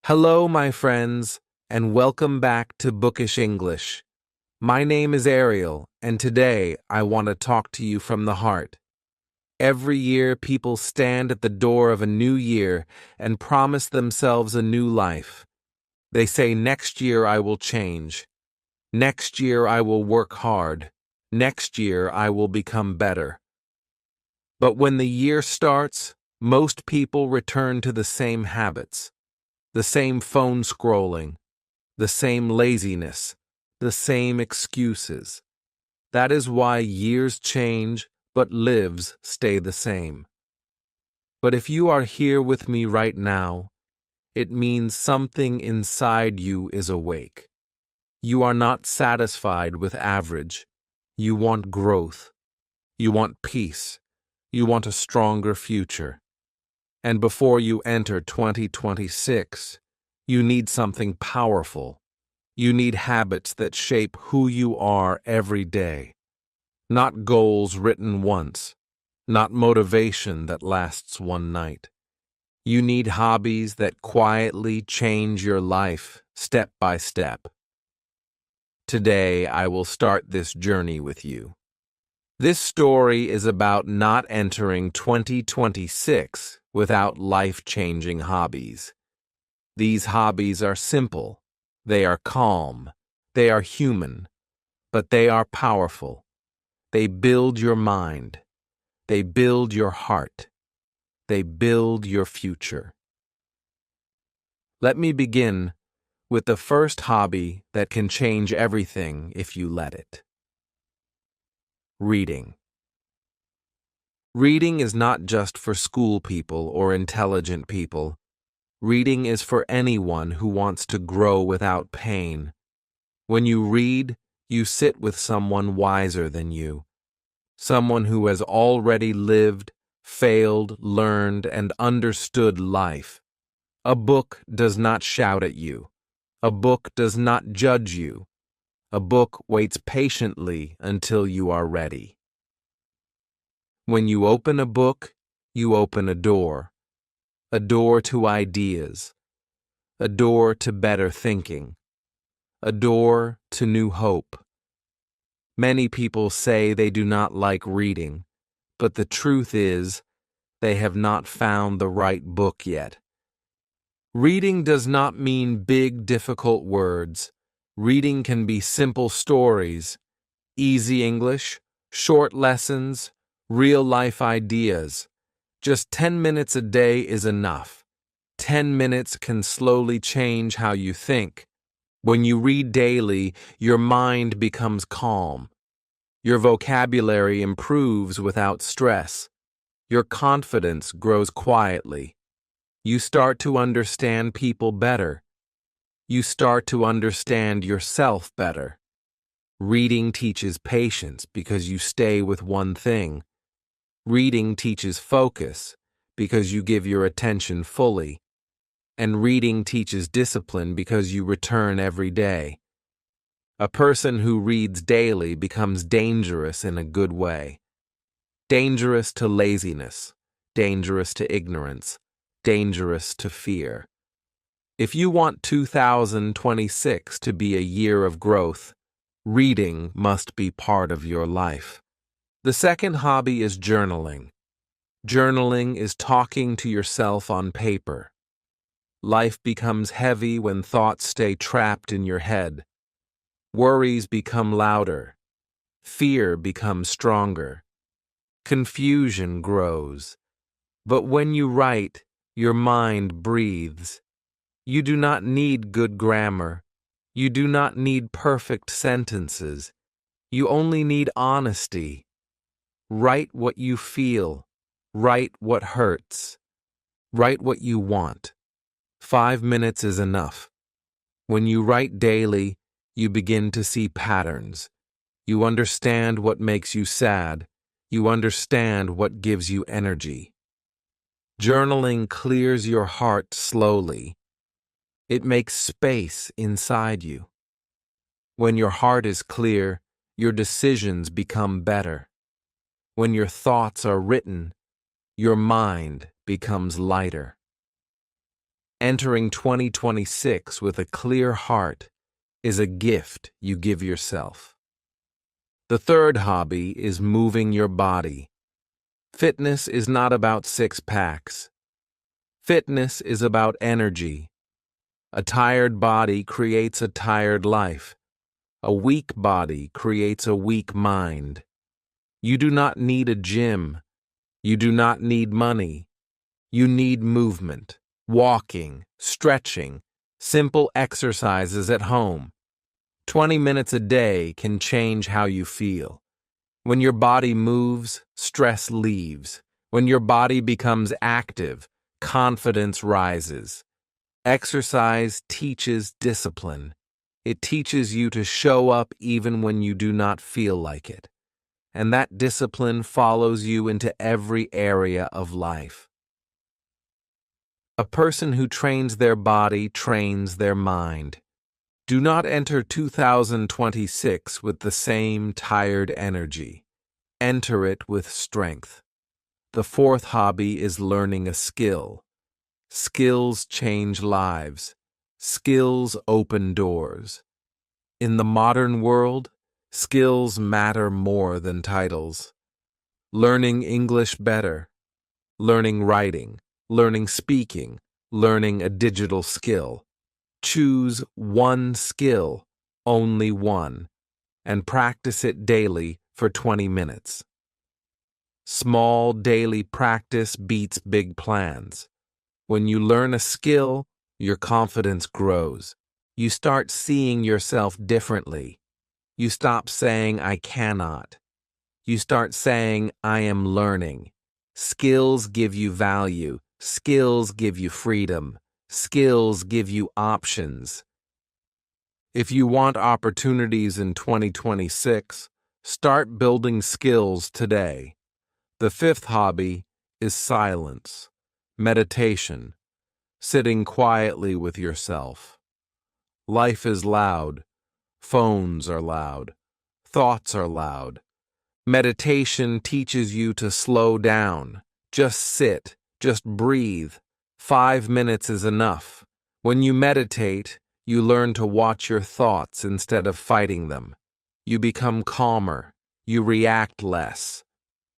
Hello, my friends, and welcome back to Bookish English. My name is Ariel, and today I want to talk to you from the heart. Every year, people stand at the door of a new year and promise themselves a new life. They say, "Next year I will change. Next year I will work hard. Next year I will become better." But when the year starts, most people return to the same habits. The same phone scrolling, the same laziness, the same excuses. That is why years change, but lives stay the same. But if you are here with me right now, it means something inside you is awake. You are not satisfied with average. You want growth. You want peace. You want a stronger future. And before you enter 2026, you need something powerful. You need habits that shape who you are every day. Not goals written once, not motivation that lasts one night. You need hobbies that quietly change your life step by step. Today, I will start this journey with you. This story is about not entering 2026 without life-changing hobbies. These hobbies are simple, they are calm, they are human, but they are powerful. They build your mind, they build your heart, they build your future. Let me begin with the first hobby that can change everything if you let it. Reading. Reading is not just for school people or intelligent people. Reading is for anyone who wants to grow without pain. When you read, you sit with someone wiser than you. Someone who has already lived, failed, learned, and understood life. A book does not shout at you. A book does not judge you. A book waits patiently until you are ready. When you open a book, you open a door to ideas, a door to better thinking, a door to new hope. Many people say they do not like reading, but the truth is, they have not found the right book yet. Reading does not mean big, difficult words. Reading can be simple stories, easy English, short lessons, real-life ideas. Just 10 minutes a day is enough. 10 minutes can slowly change how you think. When you read daily, your mind becomes calm. Your vocabulary improves without stress. Your confidence grows quietly. You start to understand people better. You start to understand yourself better. Reading teaches patience because you stay with one thing. Reading teaches focus because you give your attention fully. And reading teaches discipline because you return every day. A person who reads daily becomes dangerous in a good way. Dangerous to laziness, dangerous to ignorance, dangerous to fear. If you want 2026 to be a year of growth, reading must be part of your life. The second hobby is journaling. Journaling is talking to yourself on paper. Life becomes heavy when thoughts stay trapped in your head. Worries become louder. Fear becomes stronger. Confusion grows. But when you write, your mind breathes. You do not need good grammar. You do not need perfect sentences. You only need honesty. Write what you feel. Write what hurts. Write what you want. 5 minutes is enough. When you write daily, you begin to see patterns. You understand what makes you sad. You understand what gives you energy. Journaling clears your heart slowly. It makes space inside you. When your heart is clear, your decisions become better. When your thoughts are written, your mind becomes lighter. Entering 2026 with a clear heart is a gift you give yourself. The third hobby is moving your body. Fitness is not about six-packs. Fitness is about energy. A tired body creates a tired life. A weak body creates a weak mind. You do not need a gym. You do not need money. You need movement, walking, stretching, simple exercises at home. 20 minutes a day can change how you feel. When your body moves, stress leaves. When your body becomes active, confidence rises. Exercise teaches discipline. It teaches you to show up even when you do not feel like it. And that discipline follows you into every area of life. A person who trains their body trains their mind. Do not enter 2026 with the same tired energy. Enter it with strength. The fourth hobby is learning a skill. Skills change lives. Skills open doors. In the modern world, skills matter more than titles. Learning English better, learning writing, learning speaking, learning a digital skill. Choose one skill, only one, and practice it daily for 20 minutes. Small daily practice beats big plans. When you learn a skill, your confidence grows. You start seeing yourself differently. You stop saying, I cannot. You start saying, I am learning. Skills give you value. Skills give you freedom. Skills give you options. If you want opportunities in 2026, start building skills today. The fifth hobby is silence, meditation, sitting quietly with yourself. Life is loud. Phones are loud. Thoughts are loud. Meditation teaches you to slow down. Just sit. Just breathe. 5 minutes is enough. When you meditate, you learn to watch your thoughts instead of fighting them. You become calmer. You react less.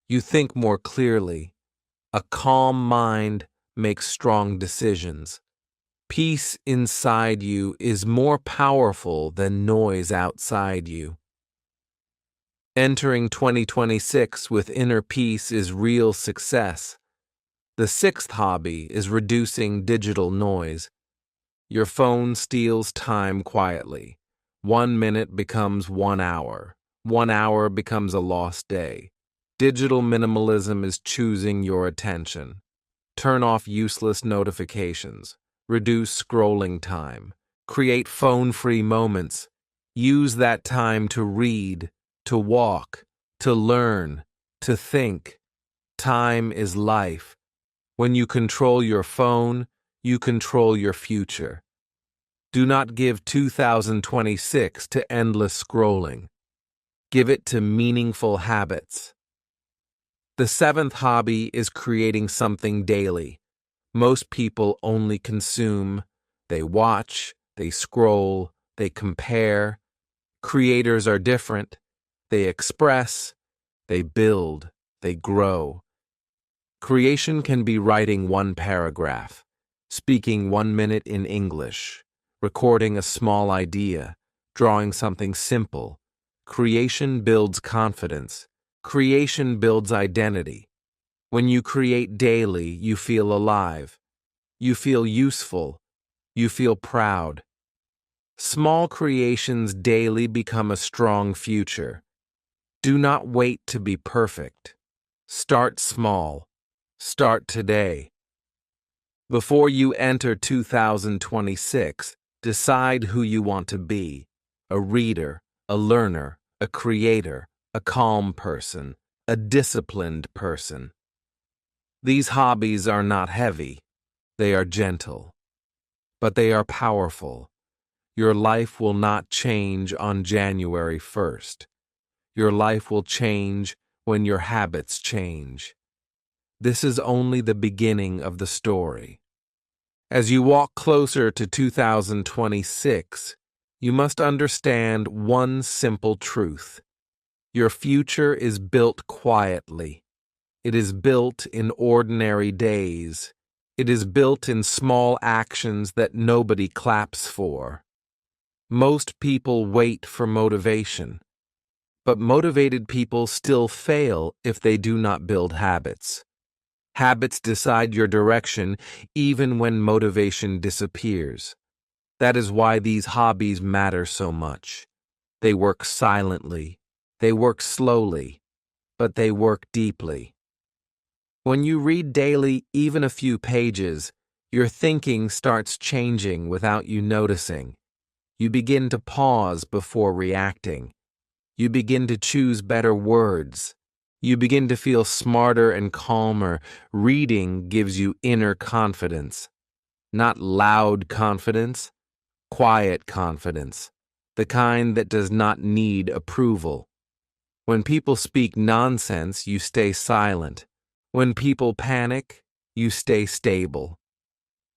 You think more clearly. A calm mind makes strong decisions. Peace inside you is more powerful than noise outside you. Entering 2026 with inner peace is real success. The sixth hobby is reducing digital noise. Your phone steals time quietly. 1 minute becomes 1 hour. 1 hour becomes a lost day. Digital minimalism is choosing your attention. Turn off useless notifications. Reduce scrolling time. Create phone-free moments. Use that time to read, to walk, to learn, to think. Time is life. When you control your phone, you control your future. Do not give 2026 to endless scrolling. Give it to meaningful habits. The seventh hobby is creating something daily. Most people only consume. They watch, they scroll, they compare. Creators are different. They express, they build, they grow. Creation can be writing 1 paragraph, speaking 1 minute in English, recording a small idea, drawing something simple. Creation builds confidence. Creation builds identity. When you create daily, you feel alive. You feel useful. You feel proud. Small creations daily become a strong future. Do not wait to be perfect. Start small. Start today. Before you enter 2026, decide who you want to be: a reader, a learner, a creator, a calm person, a disciplined person. These hobbies are not heavy. They are gentle. But they are powerful. Your life will not change on January 1st. Your life will change when your habits change. This is only the beginning of the story. As you walk closer to 2026, you must understand one simple truth. Your future is built quietly. It is built in ordinary days. It is built in small actions that nobody claps for. Most people wait for motivation, but motivated people still fail if they do not build habits. Habits decide your direction even when motivation disappears. That is why these hobbies matter so much. They work silently, they work slowly, but they work deeply. When you read daily even a few pages, your thinking starts changing without you noticing. You begin to pause before reacting. You begin to choose better words. You begin to feel smarter and calmer. Reading gives you inner confidence. Not loud confidence, quiet confidence. The kind that does not need approval. When people speak nonsense, you stay silent. When people panic, you stay stable.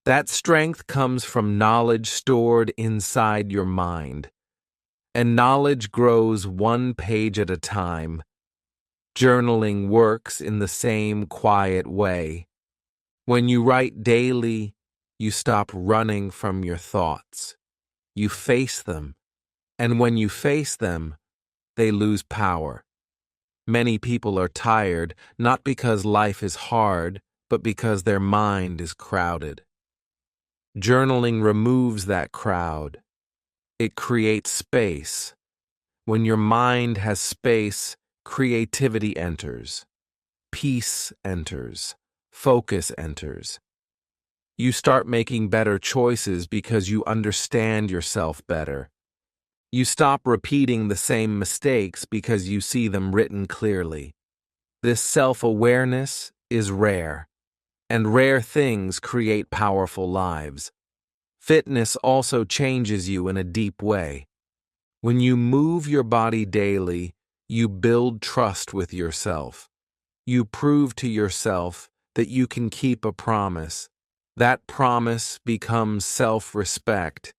That strength comes from knowledge stored inside your mind. And knowledge grows one page at a time. Journaling works in the same quiet way. When you write daily, you stop running from your thoughts. You face them. And when you face them, they lose power. Many people are tired, not because life is hard, but because their mind is crowded. Journaling removes that crowd. It creates space. When your mind has space, creativity enters. Peace enters. Focus enters. You start making better choices because you understand yourself better. You stop repeating the same mistakes because you see them written clearly. This self-awareness is rare, and rare things create powerful lives. Fitness also changes you in a deep way. When you move your body daily, you build trust with yourself. You prove to yourself that you can keep a promise. That promise becomes self-respect.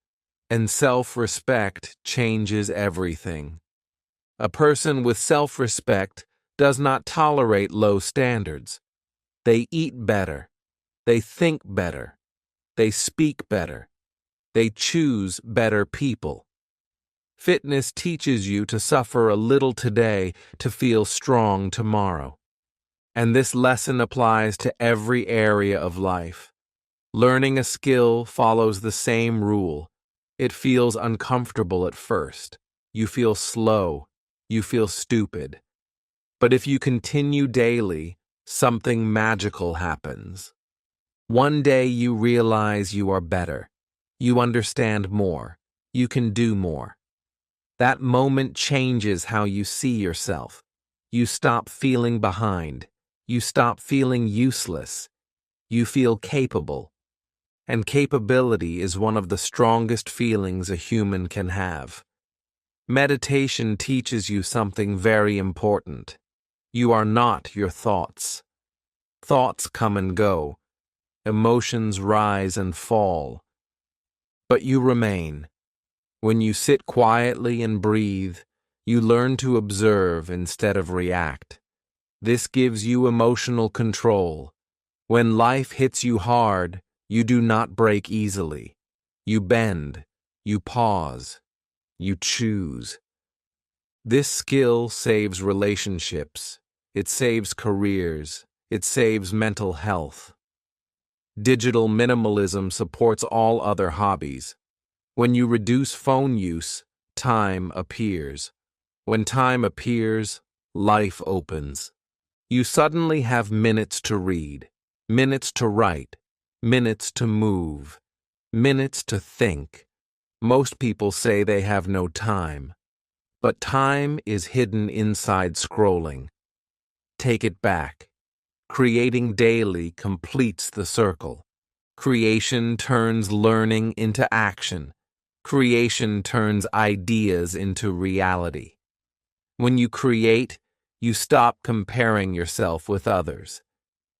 And self-respect changes everything. A person with self-respect does not tolerate low standards. They eat better. They think better. They speak better. They choose better people. Fitness teaches you to suffer a little today to feel strong tomorrow. And this lesson applies to every area of life. Learning a skill follows the same rule. It feels uncomfortable at first. You feel slow. You feel stupid. But if you continue daily, something magical happens. One day you realize you are better. You understand more. You can do more. That moment changes how you see yourself. You stop feeling behind. You stop feeling useless. You feel capable. And capability is one of the strongest feelings a human can have. Meditation teaches you something very important. You are not your thoughts. Thoughts come and go. Emotions rise and fall. But you remain. When you sit quietly and breathe, you learn to observe instead of react. This gives you emotional control. When life hits you hard, you do not break easily. You bend. You pause. You choose. This skill saves relationships. It saves careers. It saves mental health. Digital minimalism supports all other hobbies. When you reduce phone use, time appears. When time appears, life opens. You suddenly have minutes to read, minutes to write, minutes to move, minutes to think. Most people say they have no time, but time is hidden inside scrolling. Take it back. Creating daily completes the circle. Creation turns learning into action. Creation turns ideas into reality. When you create, you stop comparing yourself with others.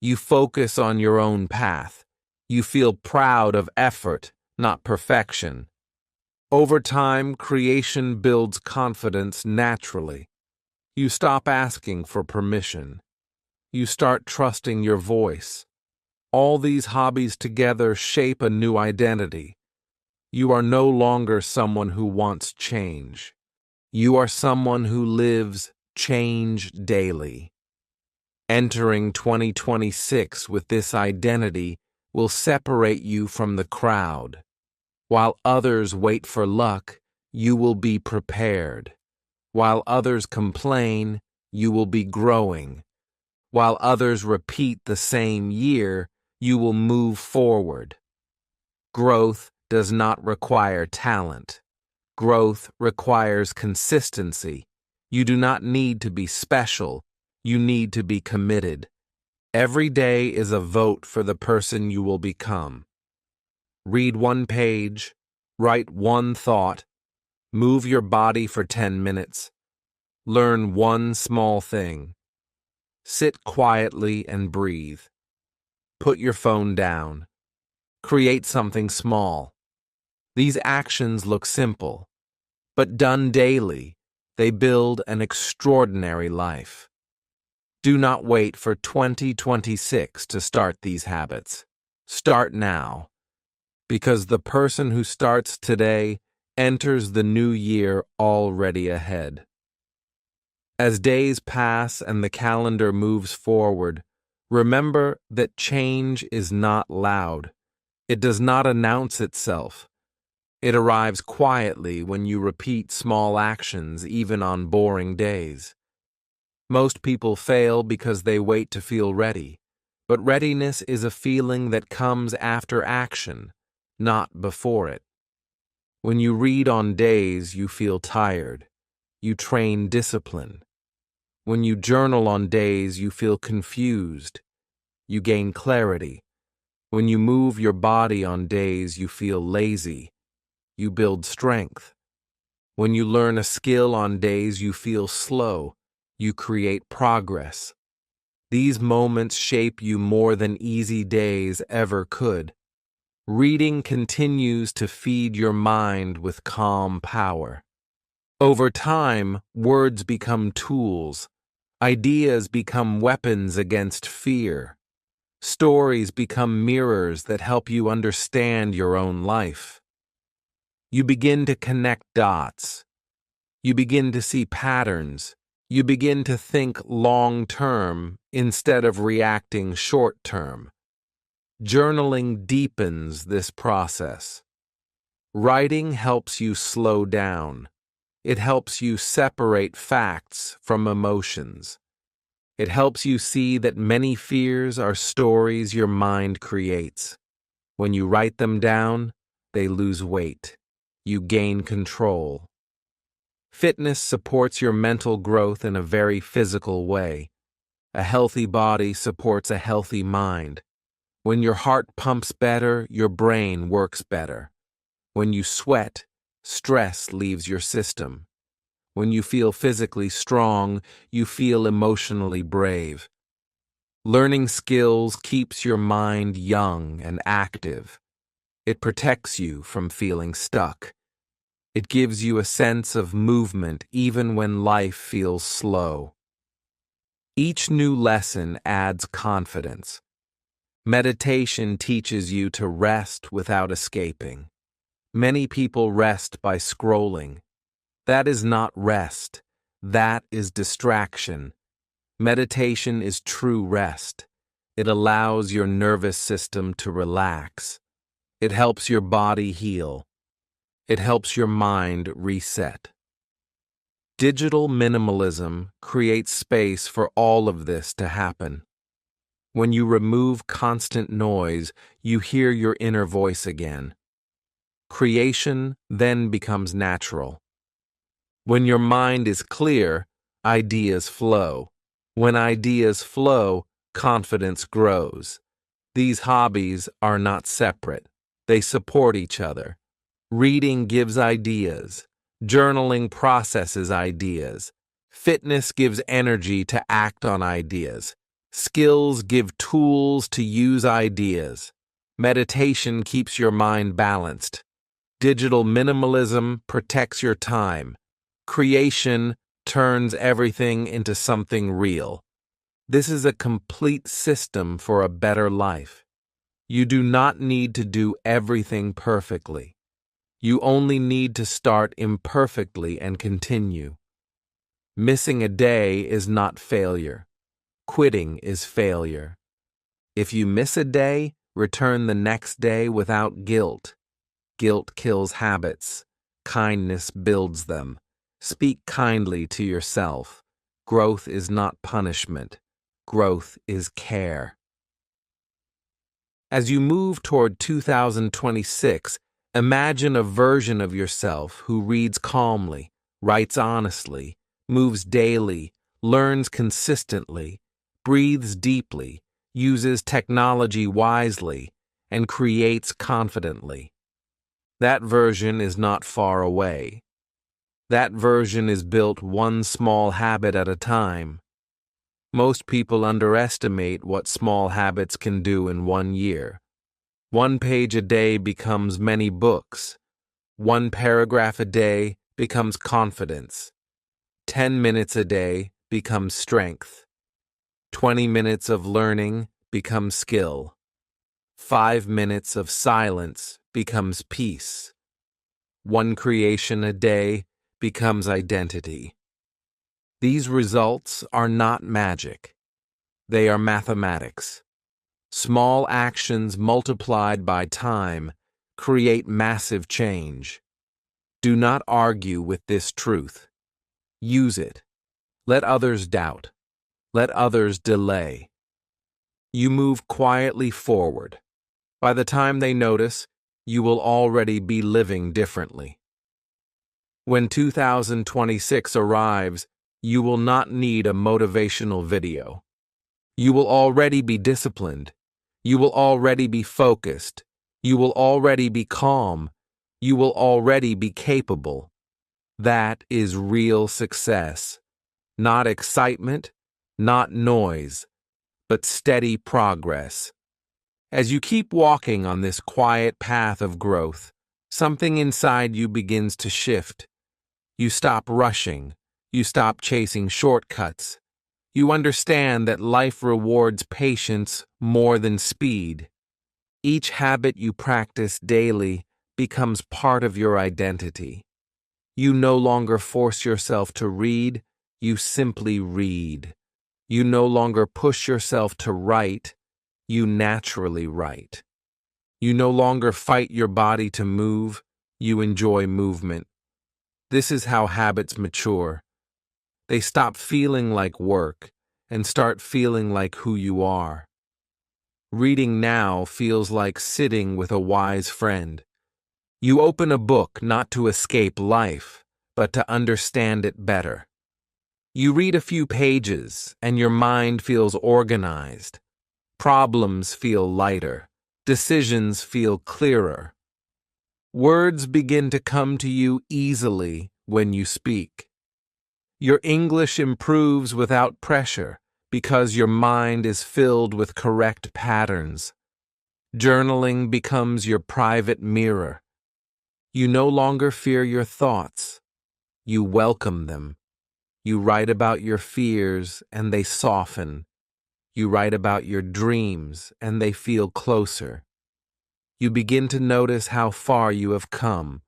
You focus on your own path. You feel proud of effort, not perfection. Over time, creation builds confidence naturally. You stop asking for permission. You start trusting your voice. All these hobbies together shape a new identity. You are no longer someone who wants change. You are someone who lives change daily. Entering 2026 with this identity will separate you from the crowd. While others wait for luck, you will be prepared. While others complain, you will be growing. While others repeat the same year, you will move forward. Growth does not require talent. Growth requires consistency. You do not need to be special. You need to be committed. Every day is a vote for the person you will become. Read one page, write one thought, move your body for 10 minutes, learn one small thing. Sit quietly and breathe. Put your phone down. Create something small. These actions look simple, but done daily, they build an extraordinary life. Do not wait for 2026 to start these habits. Start now, because the person who starts today enters the new year already ahead. As days pass and the calendar moves forward, remember that change is not loud. It does not announce itself. It arrives quietly when you repeat small actions, even on boring days. Most people fail because they wait to feel ready, but readiness is a feeling that comes after action, not before it. When you read on days you feel tired, you train discipline. When you journal on days you feel confused, you gain clarity. When you move your body on days you feel lazy, you build strength. When you learn a skill on days you feel slow, you create progress. These moments shape you more than easy days ever could. Reading continues to feed your mind with calm power. Over time, words become tools. Ideas become weapons against fear. Stories become mirrors that help you understand your own life. You begin to connect dots. You begin to see patterns. You begin to think long-term instead of reacting short-term. Journaling deepens this process. Writing helps you slow down. It helps you separate facts from emotions. It helps you see that many fears are stories your mind creates. When you write them down, they lose weight. You gain control. Fitness supports your mental growth in a very physical way. A healthy body supports a healthy mind. When your heart pumps better, your brain works better. When you sweat, stress leaves your system. When you feel physically strong, you feel emotionally brave. Learning skills keeps your mind young and active. It protects you from feeling stuck. It gives you a sense of movement even when life feels slow. Each new lesson adds confidence. Meditation teaches you to rest without escaping. Many people rest by scrolling. That is not rest. That is distraction. Meditation is true rest. It allows your nervous system to relax. It helps your body heal. It helps your mind reset. Digital minimalism creates space for all of this to happen. When you remove constant noise, you hear your inner voice again. Creation then becomes natural. When your mind is clear, ideas flow. When ideas flow, confidence grows. These hobbies are not separate. They support each other. Reading gives ideas. Journaling processes ideas. Fitness gives energy to act on ideas. Skills give tools to use ideas. Meditation keeps your mind balanced. Digital minimalism protects your time. Creation turns everything into something real. This is a complete system for a better life. You do not need to do everything perfectly. You only need to start imperfectly and continue. Missing a day is not failure. Quitting is failure. If you miss a day, return the next day without guilt. Guilt kills habits. Kindness builds them. Speak kindly to yourself. Growth is not punishment. Growth is care. As you move toward 2026, imagine a version of yourself who reads calmly, writes honestly, moves daily, learns consistently, breathes deeply, uses technology wisely, and creates confidently. That version is not far away. That version is built one small habit at a time. Most people underestimate what small habits can do in 1 year. 1 page a day becomes many books. 1 paragraph a day becomes confidence. 10 minutes a day becomes strength. 20 minutes of learning becomes skill. 5 minutes of silence becomes peace. 1 creation a day becomes identity. These results are not magic. They are mathematics. Small actions multiplied by time create massive change. Do not argue with this truth. Use it. Let others doubt. Let others delay. You move quietly forward. By the time they notice, you will already be living differently. When 2026 arrives, you will not need a motivational video. You will already be disciplined. You will already be focused. You will already be calm. You will already be capable. That is real success. Not excitement, not noise, but steady progress. As you keep walking on this quiet path of growth, something inside you begins to shift. You stop rushing. You stop chasing shortcuts. You understand that life rewards patience more than speed. Each habit you practice daily becomes part of your identity. You no longer force yourself to read, you simply read. You no longer push yourself to write, you naturally write. You no longer fight your body to move, you enjoy movement. This is how habits mature. They stop feeling like work and start feeling like who you are. Reading now feels like sitting with a wise friend. You open a book not to escape life, but to understand it better. You read a few pages and your mind feels organized. Problems feel lighter. Decisions feel clearer. Words begin to come to you easily when you speak. Your English improves without pressure because your mind is filled with correct patterns. Journaling becomes your private mirror. You no longer fear your thoughts. You welcome them. You write about your fears and they soften. You write about your dreams and they feel closer. You begin to notice how far you have come.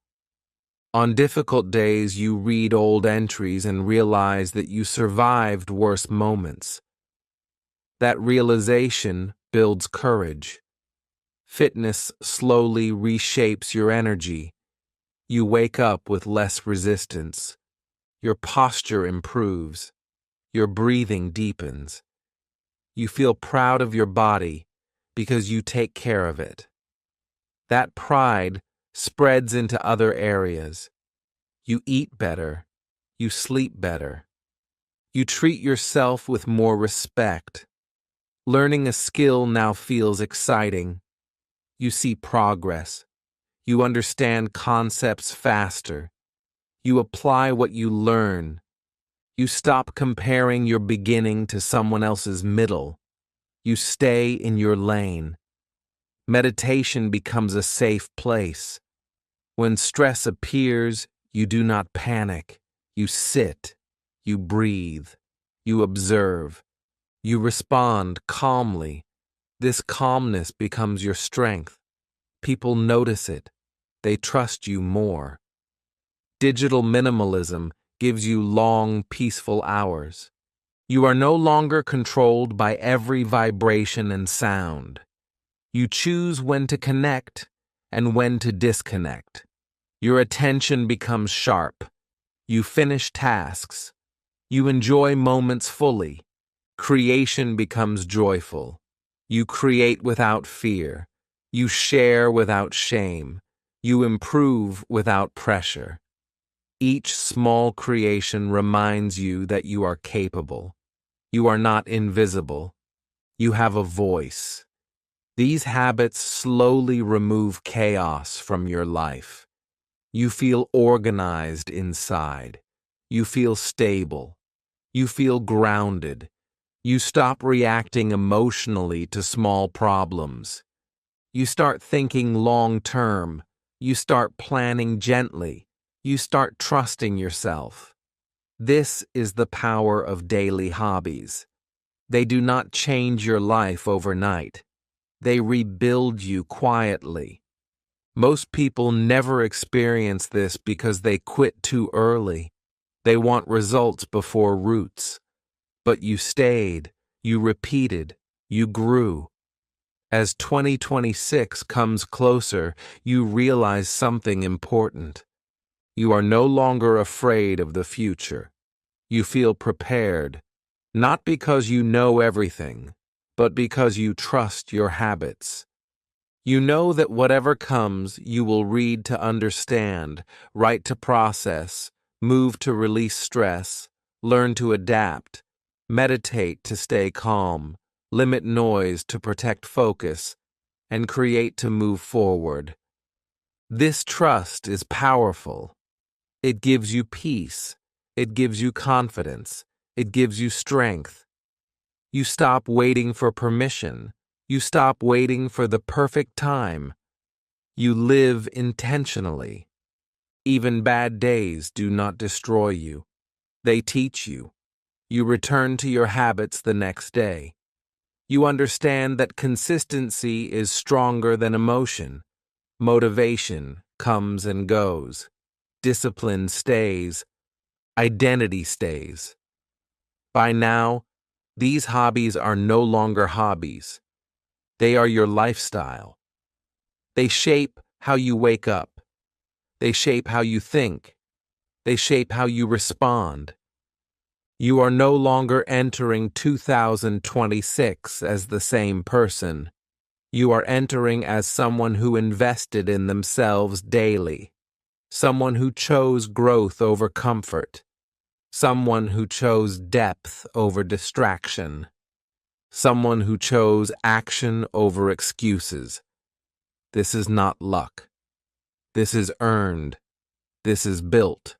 On difficult days, you read old entries and realize that you survived worse moments. That realization builds courage. Fitness slowly reshapes your energy. You wake up with less resistance. Your posture improves. Your breathing deepens. You feel proud of your body because you take care of it. That pride spreads into other areas. You eat better. You sleep better. You treat yourself with more respect. Learning a skill now feels exciting. You see progress. You understand concepts faster. You apply what you learn. You stop comparing your beginning to someone else's middle. You stay in your lane. Meditation becomes a safe place. When stress appears, you do not panic. You sit, you breathe, you observe, you respond calmly. This calmness becomes your strength. People notice it. They trust you more. Digital minimalism gives you long, peaceful hours. You are no longer controlled by every vibration and sound. You choose when to connect and when to disconnect. Your attention becomes sharp. You finish tasks. You enjoy moments fully. Creation becomes joyful. You create without fear. You share without shame. You improve without pressure. Each small creation reminds you that you are capable. You are not invisible. You have a voice. These habits slowly remove chaos from your life. You feel organized inside. You feel stable. You feel grounded. You stop reacting emotionally to small problems. You start thinking long-term. You start planning gently. You start trusting yourself. This is the power of daily hobbies. They do not change your life overnight. They rebuild you quietly. Most people never experience this because they quit too early. They want results before roots. But you stayed, you repeated, you grew. As 2026 comes closer, you realize something important. You are no longer afraid of the future. You feel prepared, not because you know everything, but because you trust your habits. You know that whatever comes, you will read to understand, write to process, move to release stress, learn to adapt, meditate to stay calm, limit noise to protect focus, and create to move forward. This trust is powerful. It gives you peace. It gives you confidence. It gives you strength. You stop waiting for permission. You stop waiting for the perfect time. You live intentionally. Even bad days do not destroy you. They teach you. You return to your habits the next day. You understand that consistency is stronger than emotion. Motivation comes and goes. Discipline stays. Identity stays. By now, these hobbies are no longer hobbies. They are your lifestyle. They shape how you wake up. They shape how you think. They shape how you respond. You are no longer entering 2026 as the same person. You are entering as someone who invested in themselves daily. Someone who chose growth over comfort. Someone who chose depth over distraction. Someone who chose action over excuses. This is not luck. This is earned. This is built.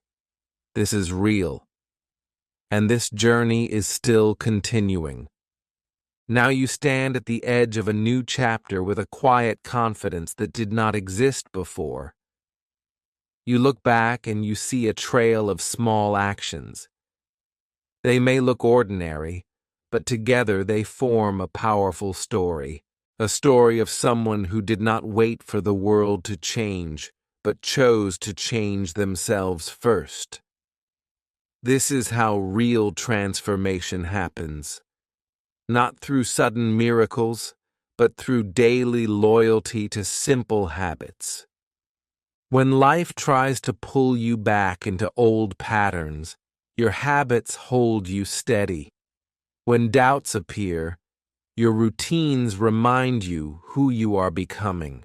This is real. And this journey is still continuing. Now you stand at the edge of a new chapter with a quiet confidence that did not exist before. You look back and you see a trail of small actions. They may look ordinary, but together they form a powerful story. A story of someone who did not wait for the world to change, but chose to change themselves first. This is how real transformation happens. Not through sudden miracles, but through daily loyalty to simple habits. When life tries to pull you back into old patterns, your habits hold you steady. When doubts appear, your routines remind you who you are becoming.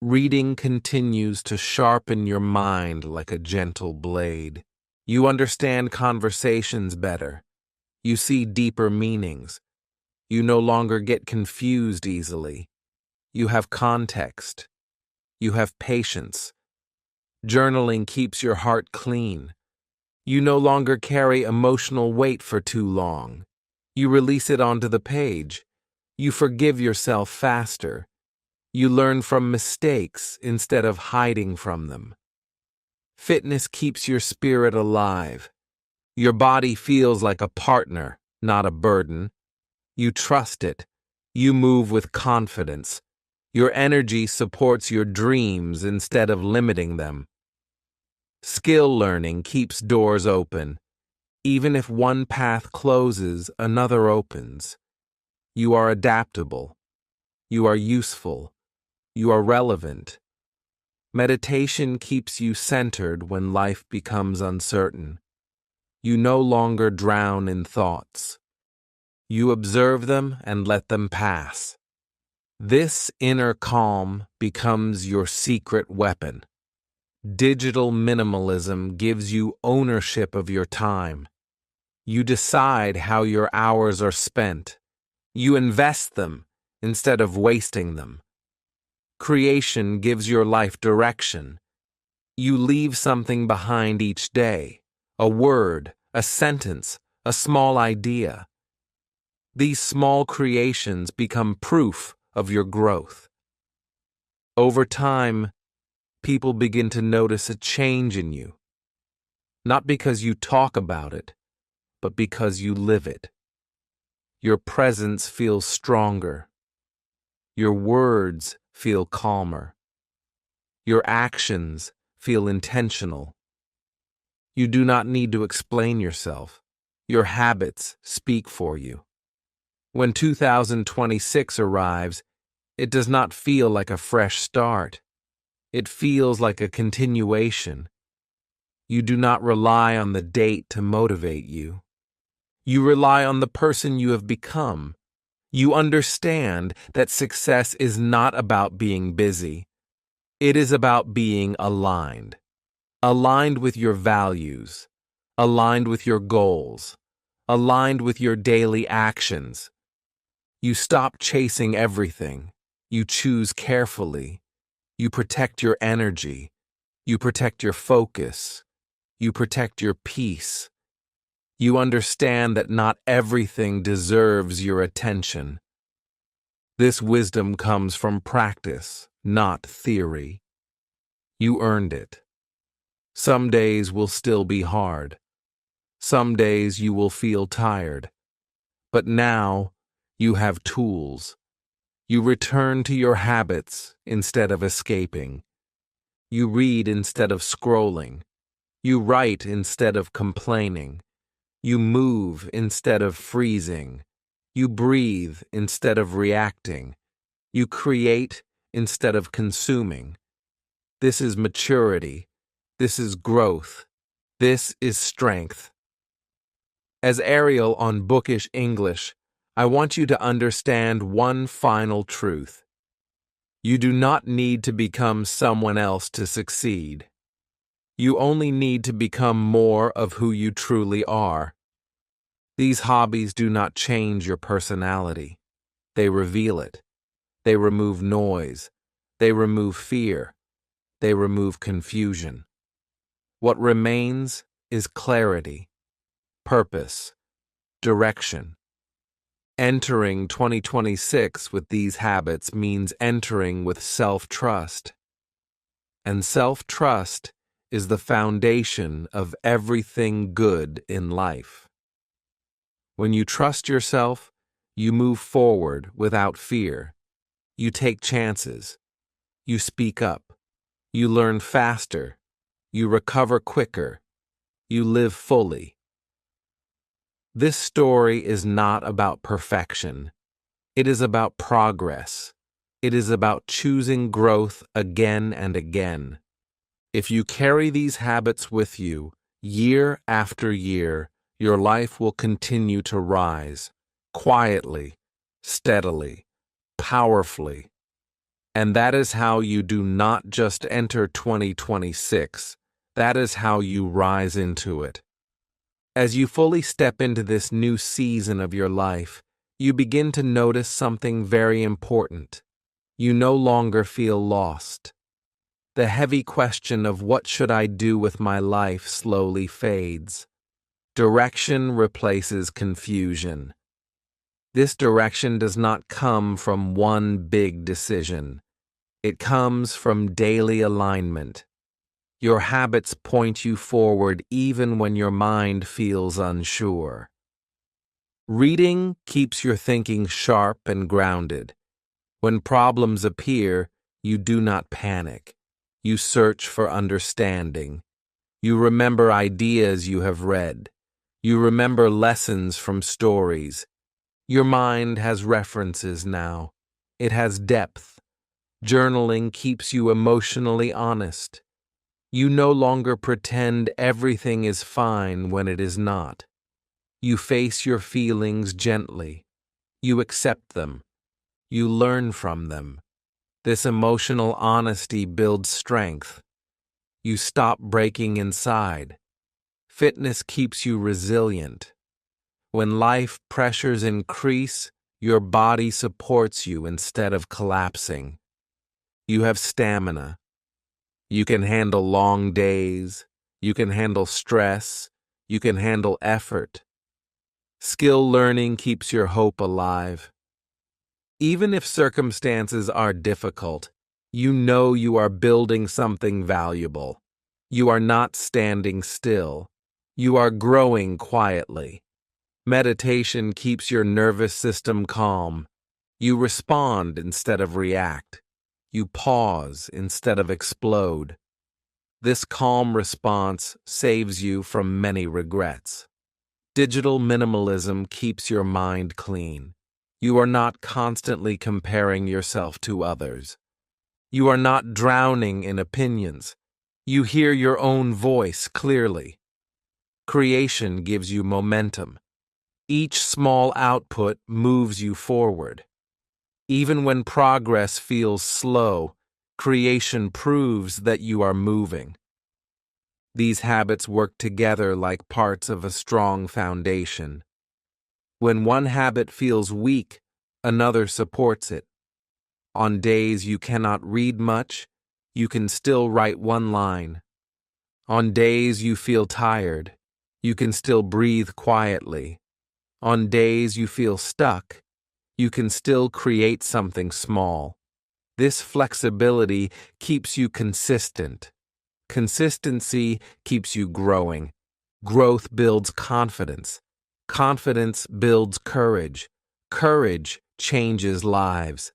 Reading continues to sharpen your mind like a gentle blade. You understand conversations better. You see deeper meanings. You no longer get confused easily. You have context. You have patience. Journaling keeps your heart clean. You no longer carry emotional weight for too long. You release it onto the page. You forgive yourself faster. You learn from mistakes instead of hiding from them. Fitness keeps your spirit alive. Your body feels like a partner, not a burden. You trust it. You move with confidence. Your energy supports your dreams instead of limiting them. Skill learning keeps doors open. Even if one path closes, another opens. You are adaptable. You are useful. You are relevant. Meditation keeps you centered when life becomes uncertain. You no longer drown in thoughts. You observe them and let them pass. This inner calm becomes your secret weapon. Digital minimalism gives you ownership of your time. You decide how your hours are spent. You invest them instead of wasting them. Creation gives your life direction. You leave something behind each day, a word, a sentence, a small idea. These small creations become proof of your growth. Over time, people begin to notice a change in you, not because you talk about it, but because you live it. Your presence feels stronger. Your words feel calmer. Your actions feel intentional. You do not need to explain yourself. Your habits speak for you. When 2026 arrives, it does not feel like a fresh start. It feels like a continuation. You do not rely on the date to motivate you. You rely on the person you have become. You understand that success is not about being busy. It is about being aligned. Aligned with your values. Aligned with your goals. Aligned with your daily actions. You stop chasing everything. You choose carefully. You protect your energy. You protect your focus. You protect your peace. You understand that not everything deserves your attention. This wisdom comes from practice, not theory. You earned it. Some days will still be hard. Some days you will feel tired. But now you have tools. You return to your habits instead of escaping. You read instead of scrolling. You write instead of complaining. You move instead of freezing. You breathe instead of reacting. You create instead of consuming. This is maturity. This is growth. This is strength. As Ariel on Bookish English, I want you to understand one final truth. You do not need to become someone else to succeed. You only need to become more of who you truly are. These hobbies do not change your personality. They reveal it. They remove noise. They remove fear. They remove confusion. What remains is clarity, purpose, direction. Entering 2026 with these habits means entering with self-trust. And self-trust is the foundation of everything good in life. When you trust yourself, you move forward without fear. You take chances. You speak up. You learn faster. You recover quicker. You live fully. This story is not about perfection. It is about progress. It is about choosing growth again and again. If you carry these habits with you, year after year, your life will continue to rise, quietly, steadily, powerfully. And that is how you do not just enter 2026. That is how you rise into it. As you fully step into this new season of your life, you begin to notice something very important. You no longer feel lost. The heavy question of what should I do with my life slowly fades. Direction replaces confusion. This direction does not come from one big decision. It comes from daily alignment. Your habits point you forward even when your mind feels unsure. Reading keeps your thinking sharp and grounded. When problems appear, you do not panic. You search for understanding. You remember ideas you have read. You remember lessons from stories. Your mind has references now. It has depth. Journaling keeps you emotionally honest. You no longer pretend everything is fine when it is not. You face your feelings gently. You accept them. You learn from them. This emotional honesty builds strength. You stop breaking inside. Fitness keeps you resilient. When life pressures increase, your body supports you instead of collapsing. You have stamina. You can handle long days. You can handle stress. You can handle effort. Skill learning keeps your hope alive. Even if circumstances are difficult, you know you are building something valuable. You are not standing still. You are growing quietly. Meditation keeps your nervous system calm. You respond instead of react. You pause instead of explode. This calm response saves you from many regrets. Digital minimalism keeps your mind clean. You are not constantly comparing yourself to others. You are not drowning in opinions. You hear your own voice clearly. Creation gives you momentum. Each small output moves you forward. Even when progress feels slow, creation proves that you are moving. These habits work together like parts of a strong foundation. When one habit feels weak, another supports it. On days you cannot read much, you can still write one line. On days you feel tired, you can still breathe quietly. On days you feel stuck, you can still create something small. This flexibility keeps you consistent. Consistency keeps you growing. Growth builds confidence. Confidence builds courage. Courage changes lives.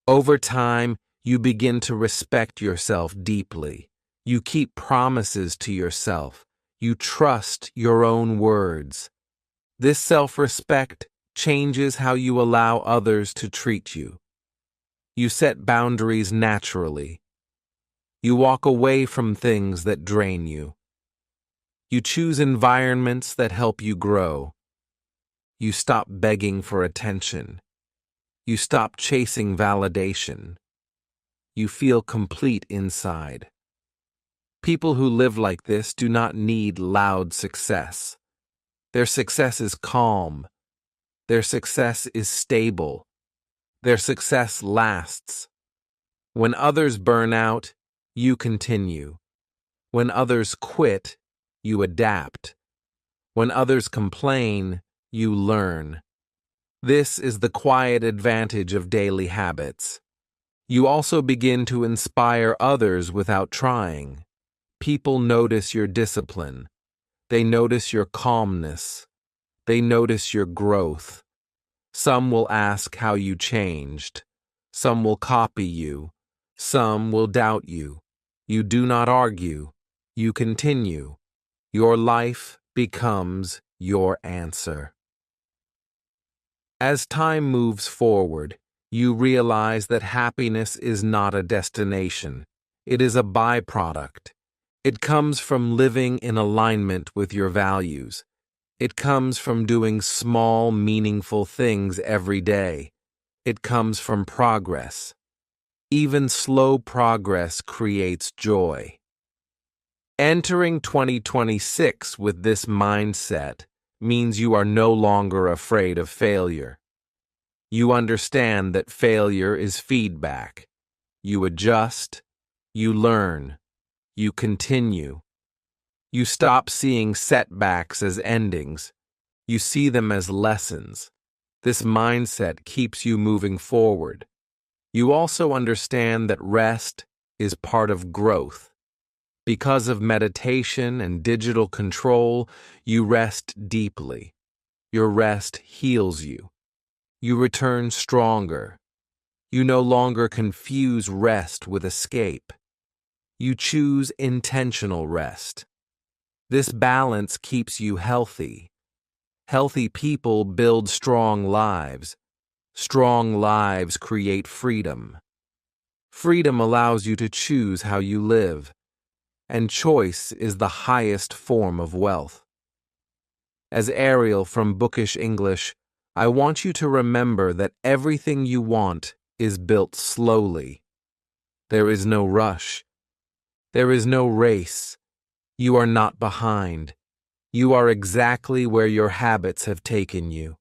Over time, you begin to respect yourself deeply. You keep promises to yourself. You trust your own words. This self-respect changes how you allow others to treat you. You set boundaries naturally. You walk away from things that drain you. You choose environments that help you grow. You stop begging for attention. You stop chasing validation. You feel complete inside. People who live like this do not need loud success. Their success is calm. Their success is stable. Their success lasts. When others burn out, you continue. When others quit, you adapt. When others complain, you learn. This is the quiet advantage of daily habits. You also begin to inspire others without trying. People notice your discipline. They notice your calmness. They notice your growth. Some will ask how you changed. Some will copy you. Some will doubt you. You do not argue. You continue. Your life becomes your answer. As time moves forward, you realize that happiness is not a destination. It is a byproduct. It comes from living in alignment with your values. It comes from doing small, meaningful things every day. It comes from progress. Even slow progress creates joy. Entering 2026 with this mindset means you are no longer afraid of failure. You understand that failure is feedback. You adjust. You learn. You continue. You stop seeing setbacks as endings. You see them as lessons. This mindset keeps you moving forward. You also understand that rest is part of growth. Because of meditation and digital control, you rest deeply. Your rest heals you. You return stronger. You no longer confuse rest with escape. You choose intentional rest. This balance keeps you healthy. Healthy people build strong lives. Strong lives create freedom. Freedom allows you to choose how you live, and choice is the highest form of wealth. As Ariel from Bookish English, I want you to remember that everything you want is built slowly. There is no rush. There is no race. You are not behind. You are exactly where your habits have taken you.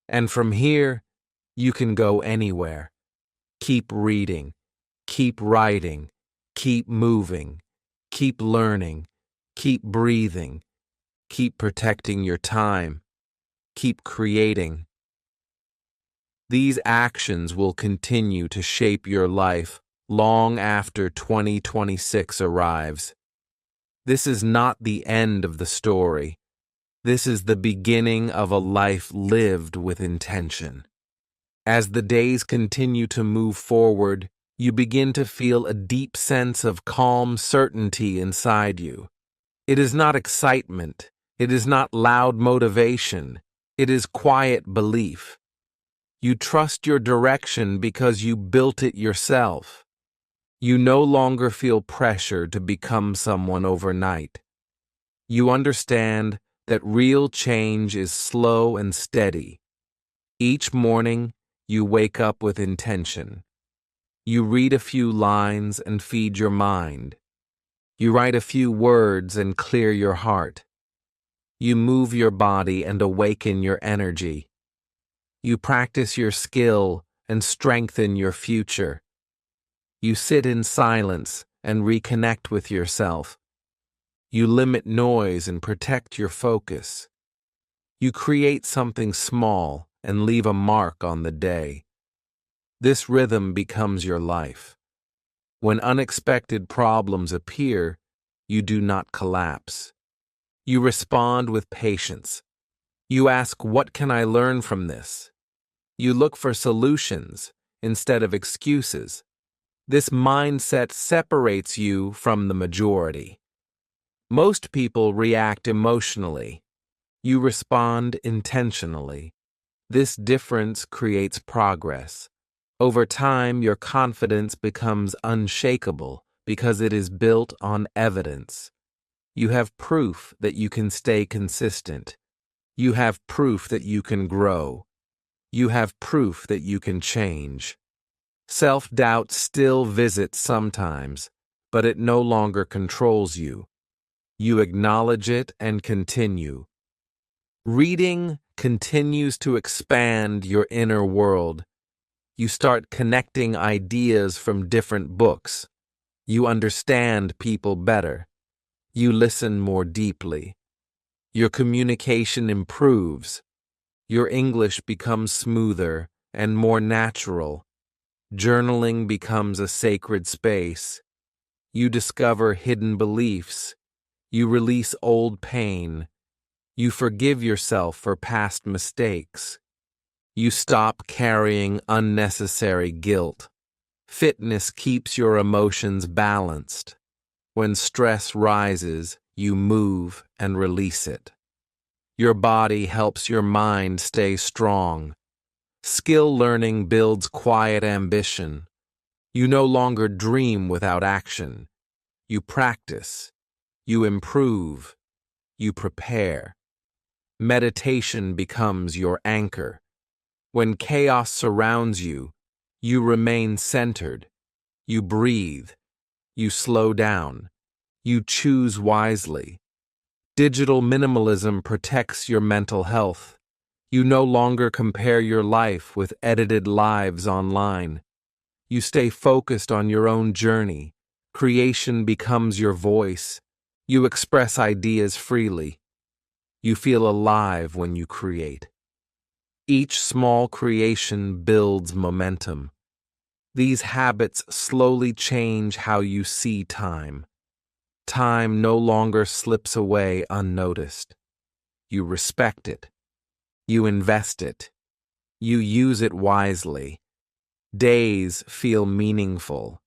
And from here, you can go anywhere. Keep reading. Keep writing. Keep moving. Keep learning. Keep breathing. Keep protecting your time. Keep creating. These actions will continue to shape your life long after 2026 arrives. This is not the end of the story. This is the beginning of a life lived with intention. As the days continue to move forward, you begin to feel a deep sense of calm certainty inside you. It is not excitement. It is not loud motivation. It is quiet belief. You trust your direction because you built it yourself. You no longer feel pressure to become someone overnight. You understand that real change is slow and steady. Each morning, you wake up with intention. You read a few lines and feed your mind. You write a few words and clear your heart. You move your body and awaken your energy. You practice your skill and strengthen your future. You sit in silence and reconnect with yourself. You limit noise and protect your focus. You create something small and leave a mark on the day. This rhythm becomes your life. When unexpected problems appear, you do not collapse. You respond with patience. You ask, "What can I learn from this?" You look for solutions instead of excuses. This mindset separates you from the majority. Most people react emotionally. You respond intentionally. This difference creates progress. Over time, your confidence becomes unshakable because it is built on evidence. You have proof that you can stay consistent. You have proof that you can grow. You have proof that you can change. Self-doubt still visits sometimes, but it no longer controls you. You acknowledge it and continue. Reading continues to expand your inner world. You start connecting ideas from different books. You understand people better. You listen more deeply. Your communication improves. Your English becomes smoother and more natural. Journaling becomes a sacred space. You discover hidden beliefs. You release old pain. You forgive yourself for past mistakes. You stop carrying unnecessary guilt. Fitness keeps your emotions balanced. When stress rises, you move and release it. Your body helps your mind stay strong. Skill learning builds quiet ambition. You no longer dream without action. You practice. You improve. You prepare. Meditation becomes your anchor. When chaos surrounds you, you remain centered. You breathe. You slow down. You choose wisely. Digital minimalism protects your mental health. You no longer compare your life with edited lives online. You stay focused on your own journey. Creation becomes your voice. You express ideas freely. You feel alive when you create. Each small creation builds momentum. These habits slowly change how you see time. Time no longer slips away unnoticed. You respect it. You invest it. You use it wisely. Days feel meaningful.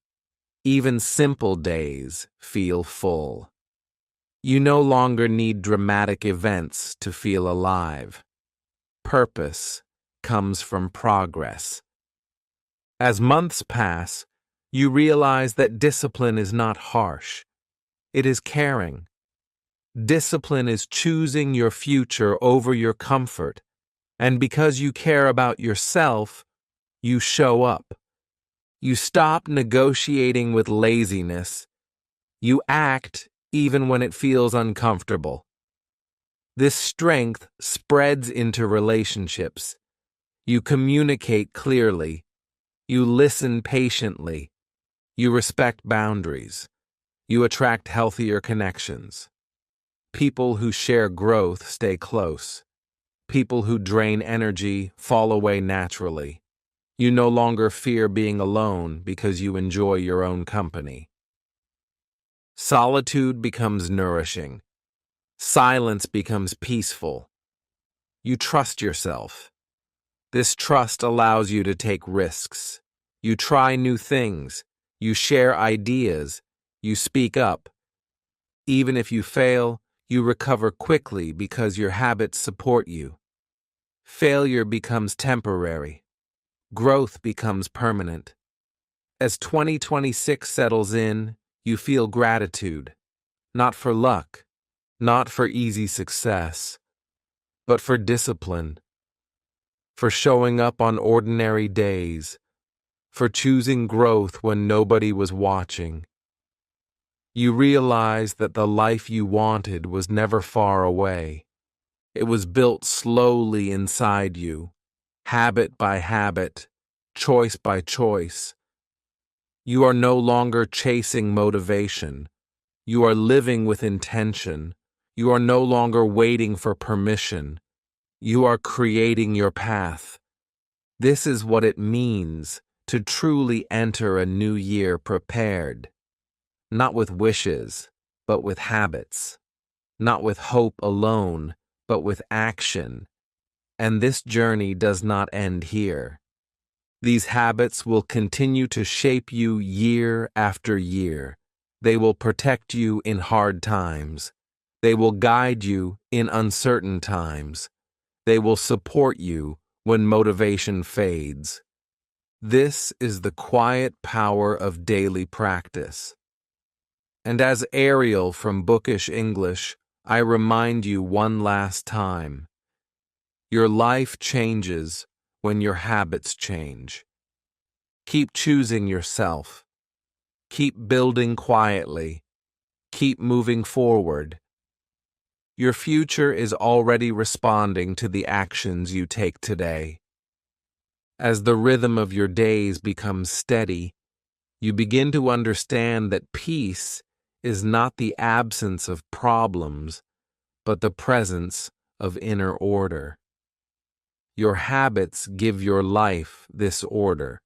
Even simple days feel full. You no longer need dramatic events to feel alive. Purpose comes from progress. As months pass, you realize that discipline is not harsh. It is caring. Discipline is choosing your future over your comfort, and because you care about yourself, you show up. You stop negotiating with laziness. You act even when it feels uncomfortable. This strength spreads into relationships. You communicate clearly. You listen patiently. You respect boundaries. You attract healthier connections. People who share growth stay close. People who drain energy fall away naturally. You no longer fear being alone because you enjoy your own company. Solitude becomes nourishing. Silence becomes peaceful. You trust yourself. This trust allows you to take risks. You try new things. You share ideas. You speak up. Even if you fail, you recover quickly because your habits support you. Failure becomes temporary. Growth becomes permanent. As 2026 settles in, you feel gratitude, not for luck, not for easy success, but for discipline, for showing up on ordinary days, for choosing growth when nobody was watching. You realize that the life you wanted was never far away. It was built slowly inside you, habit by habit, choice by choice. You are no longer chasing motivation. You are living with intention. You are no longer waiting for permission. You are creating your path. This is what it means to truly enter a new year prepared. Not with wishes, but with habits. Not with hope alone, but with action. And this journey does not end here. These habits will continue to shape you year after year. They will protect you in hard times. They will guide you in uncertain times. They will support you when motivation fades. This is the quiet power of daily practice. And as Ariel from Bookish English, I remind you one last time. Your life changes when your habits change. Keep choosing yourself. Keep building quietly. Keep moving forward. Your future is already responding to the actions you take today. As the rhythm of your days becomes steady, you begin to understand that peace is not the absence of problems, but the presence of inner order. Your habits give your life this order.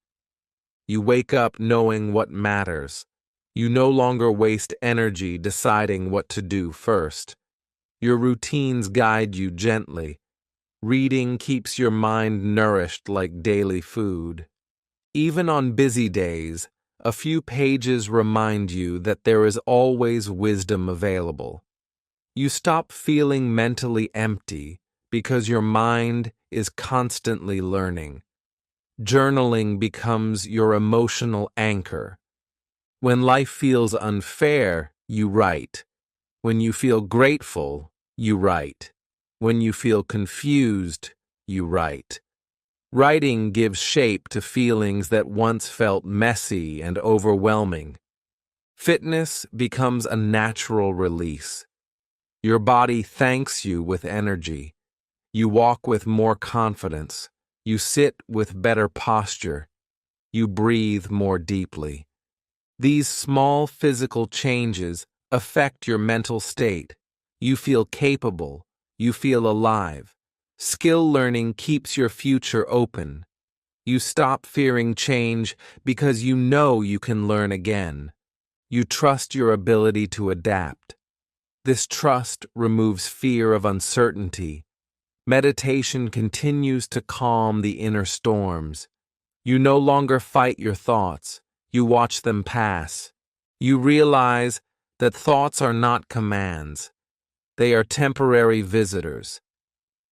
You wake up knowing what matters. You no longer waste energy deciding what to do first. Your routines guide you gently. Reading keeps your mind nourished like daily food. Even on busy days, a few pages remind you that there is always wisdom available. You stop feeling mentally empty because your mind is constantly learning. Journaling becomes your emotional anchor. When life feels unfair, you write. When you feel grateful, you write. When you feel confused, you write. Writing gives shape to feelings that once felt messy and overwhelming. Fitness becomes a natural release. Your body thanks you with energy. You walk with more confidence. You sit with better posture. You breathe more deeply. These small physical changes affect your mental state. You feel capable. You feel alive. Skill learning keeps your future open. You stop fearing change because you know you can learn again. You trust your ability to adapt. This trust removes fear of uncertainty. Meditation continues to calm the inner storms. You no longer fight your thoughts. You watch them pass. You realize that thoughts are not commands. They are temporary visitors.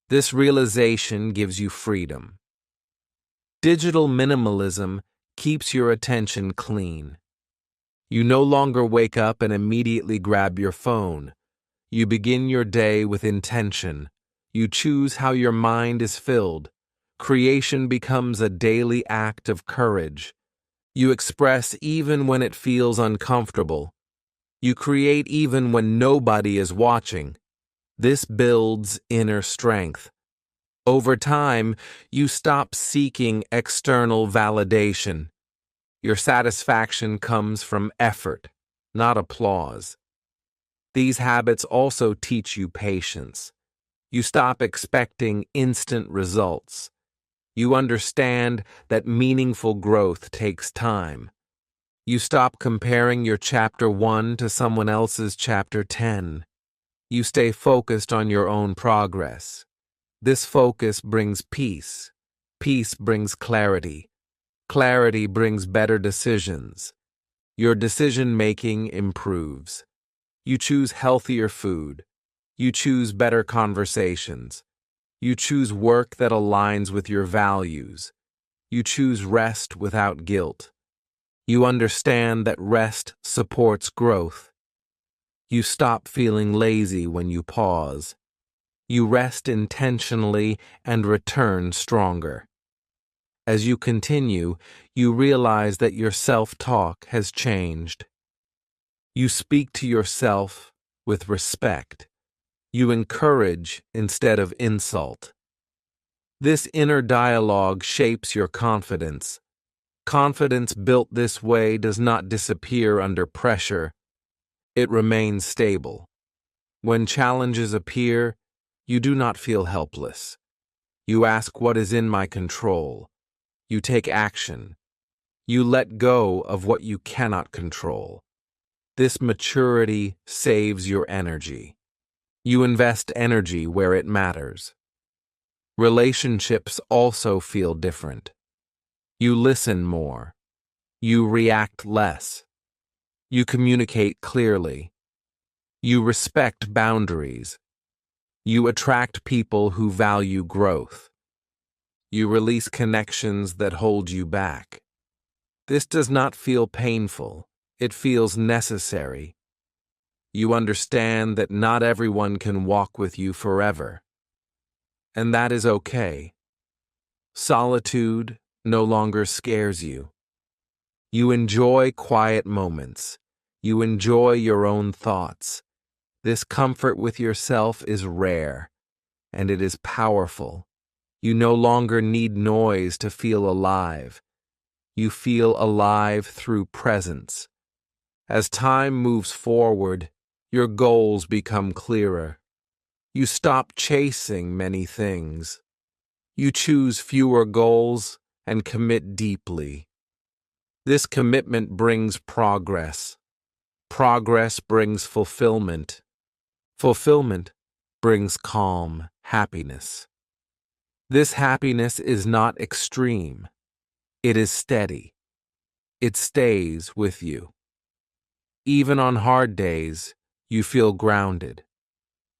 This realization gives you freedom. Digital minimalism keeps your attention clean. You no longer wake up and immediately grab your phone. You begin your day with intention. You choose how your mind is filled. Creation becomes a daily act of courage. You express even when it feels uncomfortable. You create even when nobody is watching. This builds inner strength. Over time, you stop seeking external validation. Your satisfaction comes from effort, not applause. These habits also teach you patience. You stop expecting instant results. You understand that meaningful growth takes time. You stop comparing your chapter 1 to someone else's chapter 10. You stay focused on your own progress. This focus brings peace. Peace brings clarity. Clarity brings better decisions. Your decision-making improves. You choose healthier food. You choose better conversations. You choose work that aligns with your values. You choose rest without guilt. You understand that rest supports growth. You stop feeling lazy when you pause. You rest intentionally and return stronger. As you continue, you realize that your self-talk has changed. You speak to yourself with respect. You encourage instead of insult. This inner dialogue shapes your confidence. Confidence built this way does not disappear under pressure. It remains stable. When challenges appear, you do not feel helpless. You ask what is in my control. You take action. You let go of what you cannot control. This maturity saves your energy. You invest energy where it matters. Relationships also feel different. You listen more. You react less. You communicate clearly. You respect boundaries. You attract people who value growth. You release connections that hold you back. This does not feel painful. It feels necessary. You understand that not everyone can walk with you forever. And that is okay. Solitude no longer scares you. You enjoy quiet moments. You enjoy your own thoughts. This comfort with yourself is rare, and it is powerful. You no longer need noise to feel alive. You feel alive through presence. As time moves forward, your goals become clearer. You stop chasing many things. You choose fewer goals and commit deeply. This commitment brings progress. Progress brings fulfillment. Fulfillment brings calm, happiness. This happiness is not extreme. It is steady. It stays with you. Even on hard days, you feel grounded.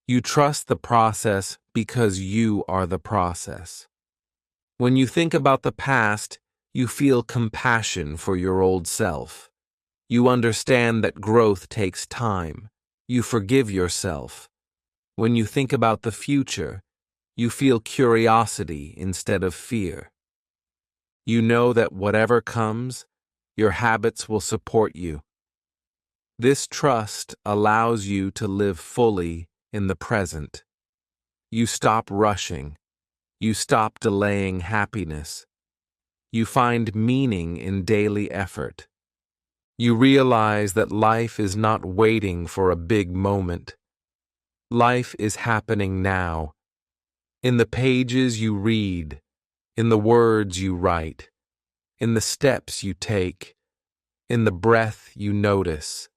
You trust the process because you are the process. When you think about the past, you feel compassion for your old self. You understand that growth takes time. You forgive yourself. When you think about the future, you feel curiosity instead of fear. You know that whatever comes, your habits will support you. This trust allows you to live fully in the present. You stop rushing. You stop delaying happiness. You find meaning in daily effort. You realize that life is not waiting for a big moment. Life is happening now. In the pages you read, in the words you write, in the steps you take, in the breath you notice,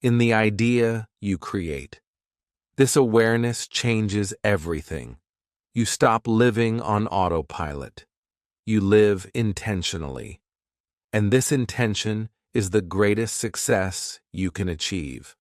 in the idea you create. This awareness changes everything. You stop living on autopilot. You live intentionally. And this intention is the greatest success you can achieve.